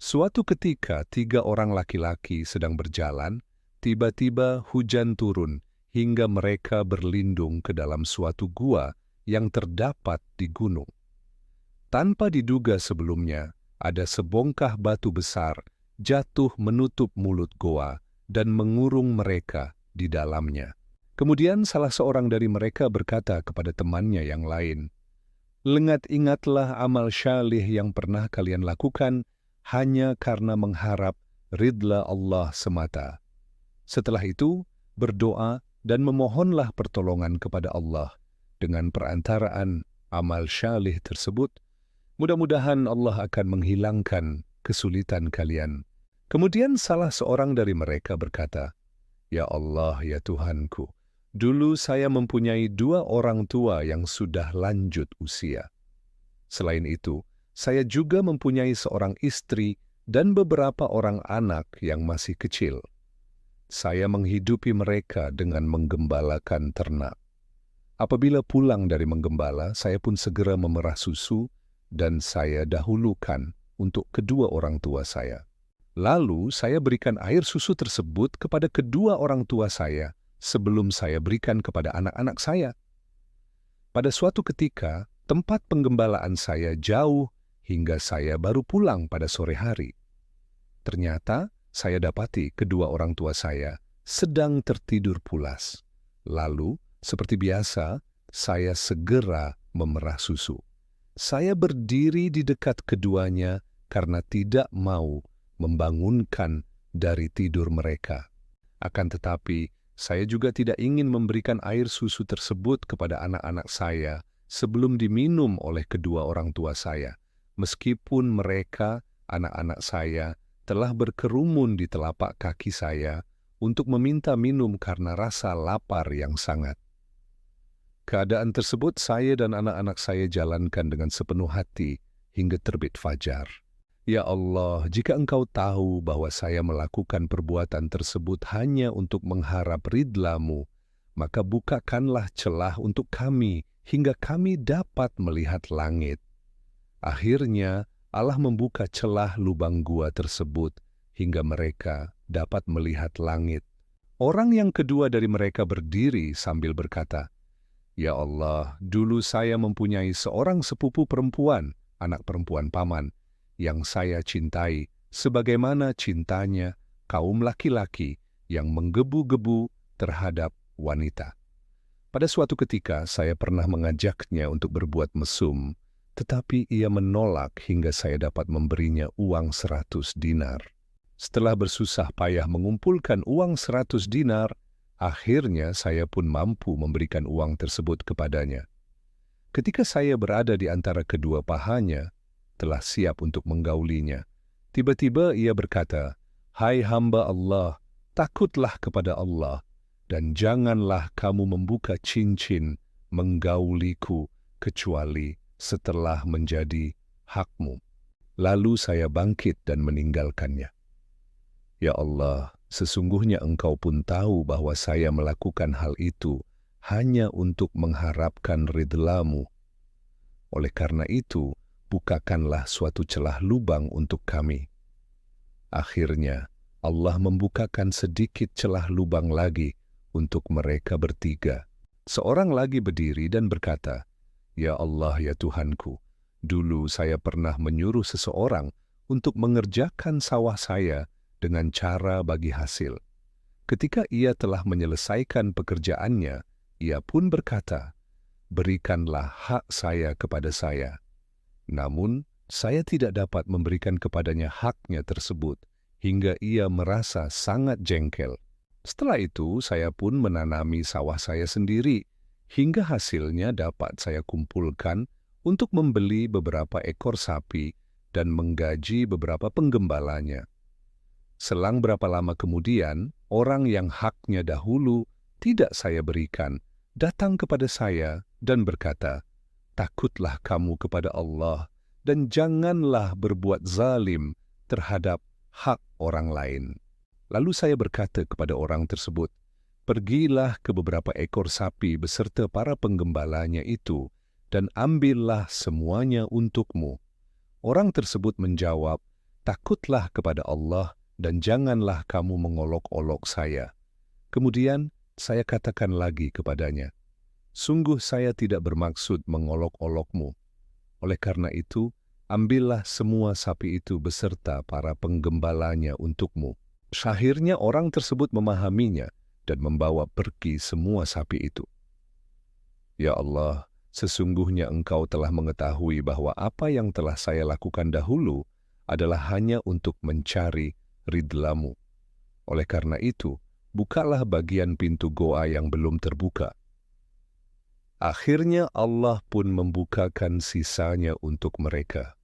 Suatu ketika 3 orang laki-laki sedang berjalan, tiba-tiba hujan turun hingga mereka berlindung ke dalam suatu gua yang terdapat di gunung. Tanpa diduga sebelumnya, ada sebongkah batu besar jatuh menutup mulut goa dan mengurung mereka di dalamnya. Kemudian salah seorang dari mereka berkata kepada temannya yang lain, "Ingatlah amal syalih yang pernah kalian lakukan hanya karena mengharap ridla Allah semata. Setelah itu, berdoa dan memohonlah pertolongan kepada Allah dengan perantaraan amal syalih tersebut. Mudah-mudahan Allah akan menghilangkan kesulitan kalian." Kemudian salah seorang dari mereka berkata, "Ya Allah, ya Tuhanku, dulu saya mempunyai 2 orang tua yang sudah lanjut usia. Selain itu, saya juga mempunyai seorang istri dan beberapa orang anak yang masih kecil. Saya menghidupi mereka dengan menggembalakan ternak. Apabila pulang dari menggembala, saya pun segera memerah susu dan saya dahulukan untuk kedua orang tua saya. Lalu saya berikan air susu tersebut kepada kedua orang tua saya sebelum saya berikan kepada anak-anak saya. Pada suatu ketika, tempat penggembalaan saya jauh hingga saya baru pulang pada sore hari. Ternyata saya dapati kedua orang tua saya sedang tertidur pulas. Lalu, seperti biasa, saya segera memerah susu. Saya berdiri di dekat keduanya karena tidak mau membangunkan dari tidur mereka. Akan tetapi, saya juga tidak ingin memberikan air susu tersebut kepada anak-anak saya sebelum diminum oleh kedua orang tua saya, meskipun mereka, anak-anak saya, telah berkerumun di telapak kaki saya untuk meminta minum karena rasa lapar yang sangat. Keadaan tersebut saya dan anak-anak saya jalankan dengan sepenuh hati hingga terbit fajar. Ya Allah, jika Engkau tahu bahwa saya melakukan perbuatan tersebut hanya untuk mengharap ridla-Mu, maka bukakanlah celah untuk kami hingga kami dapat melihat langit. Akhirnya, Allah membuka celah lubang gua tersebut hingga mereka dapat melihat langit. Orang yang kedua dari mereka berdiri sambil berkata, "Ya Allah, dulu saya mempunyai seorang sepupu perempuan, anak perempuan paman, yang saya cintai sebagaimana cintanya kaum laki-laki yang menggebu-gebu terhadap wanita. Pada suatu ketika saya pernah mengajaknya untuk berbuat mesum, tetapi ia menolak hingga saya dapat memberinya uang 100 dinar. Setelah bersusah payah mengumpulkan uang 100 dinar, akhirnya saya pun mampu memberikan uang tersebut kepadanya. Ketika saya berada di antara kedua pahanya, telah siap untuk menggaulinya. Tiba-tiba ia berkata, "Hai hamba Allah, takutlah kepada Allah, dan janganlah kamu membuka cincin menggauliku kecuali setelah menjadi hakmu." Lalu saya bangkit dan meninggalkannya. Ya Allah, sesungguhnya Engkau pun tahu bahwa saya melakukan hal itu hanya untuk mengharapkan ridla-Mu. Oleh karena itu, bukakanlah suatu celah lubang untuk kami. Akhirnya, Allah membukakan sedikit celah lubang lagi untuk mereka bertiga. Seorang lagi berdiri dan berkata, "Ya Allah, ya Tuhanku, dulu saya pernah menyuruh seseorang untuk mengerjakan sawah saya dengan cara bagi hasil. Ketika ia telah menyelesaikan pekerjaannya, ia pun berkata, 'Berikanlah hak saya kepada saya.' Namun, saya tidak dapat memberikan kepadanya haknya tersebut, hingga ia merasa sangat jengkel. Setelah itu, saya pun menanami sawah saya sendiri, hingga hasilnya dapat saya kumpulkan untuk membeli beberapa ekor sapi dan menggaji beberapa penggembalanya. Selang berapa lama kemudian, orang yang haknya dahulu tidak saya berikan, datang kepada saya dan berkata, "Takutlah kamu kepada Allah dan janganlah berbuat zalim terhadap hak orang lain." Lalu saya berkata kepada orang tersebut, "Pergilah ke beberapa ekor sapi beserta para penggembalanya itu dan ambillah semuanya untukmu." Orang tersebut menjawab, Takutlah kepada Allah dan janganlah kamu mengolok-olok saya. Kemudian saya katakan lagi kepadanya, sungguh saya tidak bermaksud mengolok-olokmu. Oleh karena itu, ambillah semua sapi itu beserta para penggembalanya untukmu. Akhirnya orang tersebut memahaminya dan membawa pergi semua sapi itu. Ya Allah, sesungguhnya Engkau telah mengetahui bahwa apa yang telah saya lakukan dahulu adalah hanya untuk mencari ridla-Mu. Oleh karena itu, bukalah bagian pintu goa yang belum terbuka. Akhirnya Allah pun membukakan sisanya untuk mereka.